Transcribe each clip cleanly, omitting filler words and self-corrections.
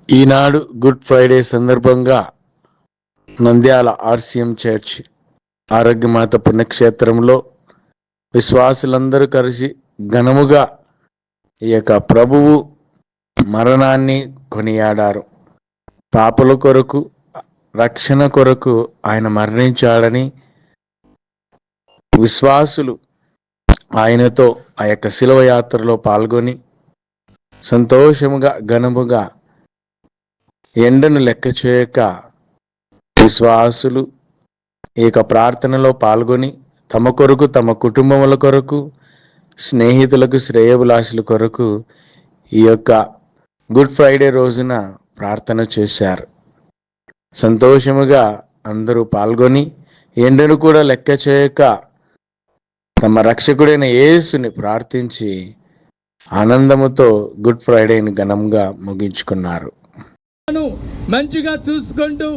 ఈనాడు good Friday సందర్భంగా Nandyal RCM church ఆరోగ్యమాత పుణ్యక్షేత్రంలో విశ్వాసులందరూ కలిసి ఘనముగా ఈ యొక్క ప్రభువు మరణాన్ని కొనియాడారు. పాపుల కొరకు, రక్షణ కొరకు ఆయన మరణించాడని విశ్వాసులు ఆయనతో ఆ యొక్క శిలువ యాత్రలో పాల్గొని సంతోషముగా ఘనముగా ఎండను లెక్క చేయక విశ్వాసులు ఈ యొక్క ప్రార్థనలో పాల్గొని తమ కొరకు, తమ కుటుంబముల కొరకు, స్నేహితులకు, శ్రేయోభిలాషుల కొరకు ఈ యొక్క గుడ్ ఫ్రైడే రోజున ప్రార్థన చేశారు. సంతోషముగా అందరూ పాల్గొని ఎండను కూడా లెక్క చేయక తమ రక్షకుడైన యేసుని ప్రార్థించి ఆనందముతో గుడ్ ఫ్రైడేని ఘనంగా ముగించుకున్నారు. మంచిగా చూసుకుంటూ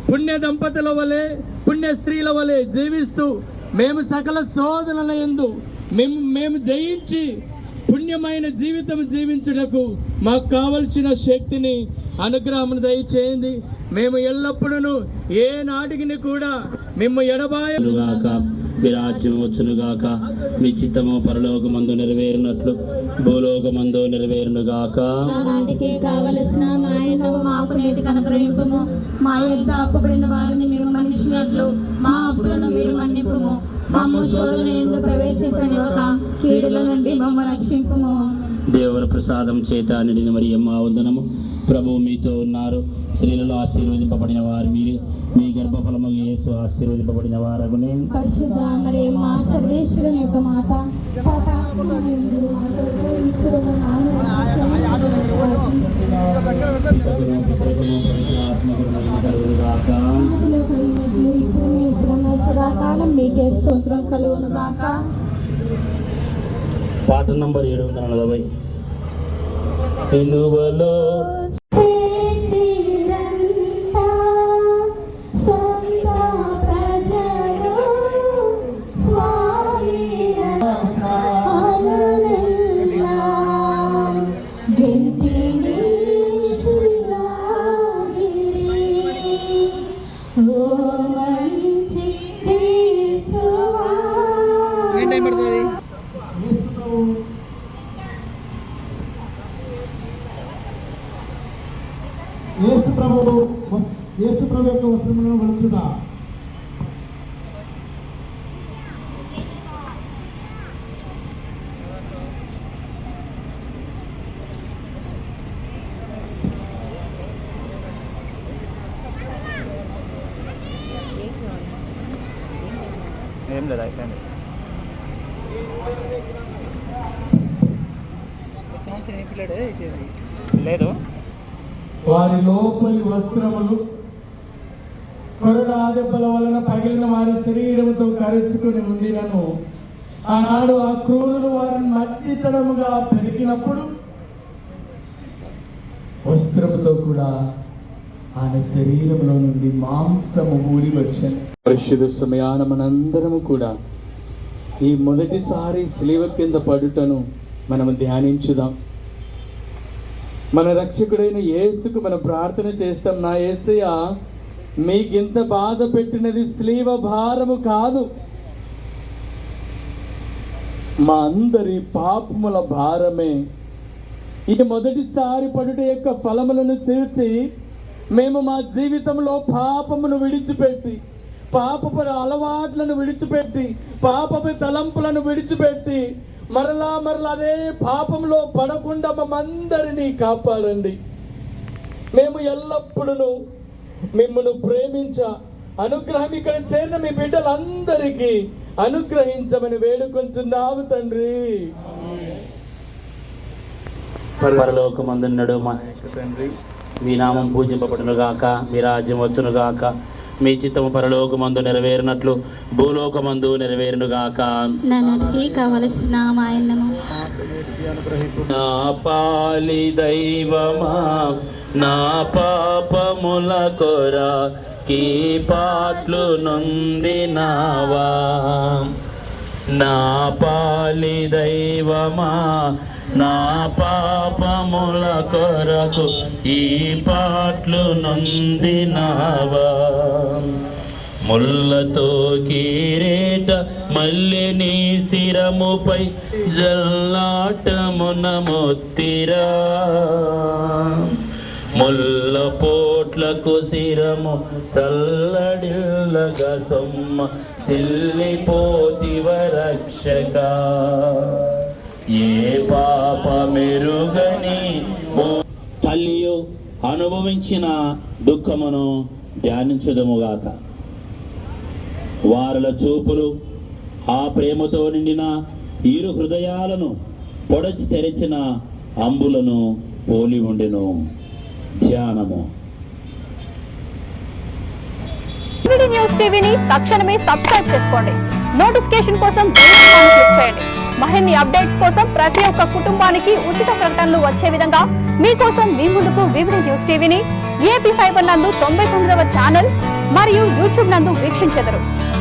పుణ్య దంపతుల వలె, పుణ్య స్త్రీల వలె జీవిస్తూ మేము సకల శోధనల యందు మేము జయించి పుణ్యమైన జీవితం జీవించుటకు మాకు కావలసిన శక్తిని, అనుగ్రహమును దయచేయండి. మేము ఎల్లప్పుడూ ఏ నాటికి కూడా మేము ఎడబాయగాక, మీ రాజ్యం వచ్చునుగాక, మీ చిత్తము పరలోకమందు నెరవేరునట్లు భూలోకమందు నెరవేరునుగాక. నాటికి కావలసిన మా అన్నము మాకు నేటికి అనుగ్రహింపుము. మా యొద్ద అప్పుబడిన వారిని మేము మన్నించినట్లు మా అప్పులను మీరు మన్నింపుము. మమ్ము శోధన యందు ప్రవేశింపనివ్వక కీడుల నుండి మమ్ము రక్షింపుము. దేవుని ప్రసాదం చేత నిండిన మరియమ్మ వందనము. ప్రభువు మీతో ఉన్నారు. స్త్రీలలో ఆశీర్వదింపబడిన వారు మీరే, మీ గర్భఫలము యేసు ఆశీర్వదింపబడిన వారగునే. పరిశుద్ధ మరియమ్మ సర్వేశ్వరుని యొక్క మాత, సదాకాలం మీకే స్తోత్రం కలుగును గాక. పాట నంబర్ 740. సిలువలో యేసు ప్రభు యొక్క వస్త్రములను వలుచుట. ఏం లేదు, అయిపోయింది. లేదు. వారి లోపలి వస్త్రములు కొరడా దెబ్బల వలన పగిలిన వారి శరీరముతో కరుచుకుని ఉండినను, ఆనాడు ఆ క్రూరులు వారిని మట్టితడముగా పెరిగినప్పుడు వస్త్రముతో కూడా ఆయన శరీరంలో నుండి మాంసము ఊడి వచ్చాను. పరిశుద్ధ సమయాన మనందరము కూడా ఈ మొదటిసారి శిలువ కింద పడుటను మనము ధ్యానించుదాం. మన రక్షకుడైన యేసుకు మనం ప్రార్థన చేస్తాం. నా యేసయ్య, మీకింత బాధ పెట్టినది శిలువ భారము కాదు, మా అందరి పాపముల భారమే. ఈ మొదటిసారి పడుట యొక్క ఫలములను చూచి మేము మా జీవితంలో పాపమును విడిచిపెట్టి, పాపపు అలవాట్లను విడిచిపెట్టి, పాపపు తలంపులను విడిచిపెట్టి మరలా అదే పాపంలో పడకుండా మమ్మందరినీ కాపాడండి. మేము ఎల్లప్పుడూ మిమ్మల్ని ప్రేమించ అనుగ్రహం ఇక్కడ చేరిన మీ బిడ్డలందరికీ అనుగ్రహించమని వేడుకుంటున్నాము తండ్రి. పరలోకమందున్నడు మా తండ్రి, మీ నామం పూజింపబడునుగాక, మీ రాజ్యం వచ్చునుగాక, మీ చిత్తము పరలోకమందు నెరవేరినట్లు భూలోకమందు నెరవేరునుగాక. నాటికి కావలసిన మా అన్నము నా పాలి దైవమా, నా పాపముల కొర, కీ పాట్లు నొందినావా. నా పాలి దైవమా నా పాపముల కొరకు ఈ పాటలు నొందినావా ముళ్ళతో కిరీట మల్లె నీ శిరముపై జల్లాటమున మొత్తిరా ముల్ల పోట్లకు శిరము తల్లడిల్లగా సొమ్మ సిల్లిపోతివ రక్షక ఏ పాప మెరుగని తల్లియు అనుభవించిన దుఃఖమును ధ్యానించుదముగాక. వారుల చూపులు ఆ ప్రేమతో నిండిన ఇరు హృదయాలను పొడచి తెరిచిన అంబులను పోలి ఉండెను. ధ్యానము. న్యూస్ టీవీని తక్షణమే సబ్స్క్రైబ్ చేసుకోండి. నోటిఫికేషన్ కోసం బెల్ ఐకాన్ క్లిక్ చేయండి. మరిన్ని అప్డేట్స్ కోసం ప్రతి ఒక్క కుటుంబానికి ఉచిత ప్రకటనలు వచ్చే విధంగా మీకోసం మీ ముందుకు వివిధ న్యూస్ టీవీని AP ఫైబర్ నందు 99వ ఛానల్ మరియు యూట్యూబ్ నందు వీక్షించెదరు.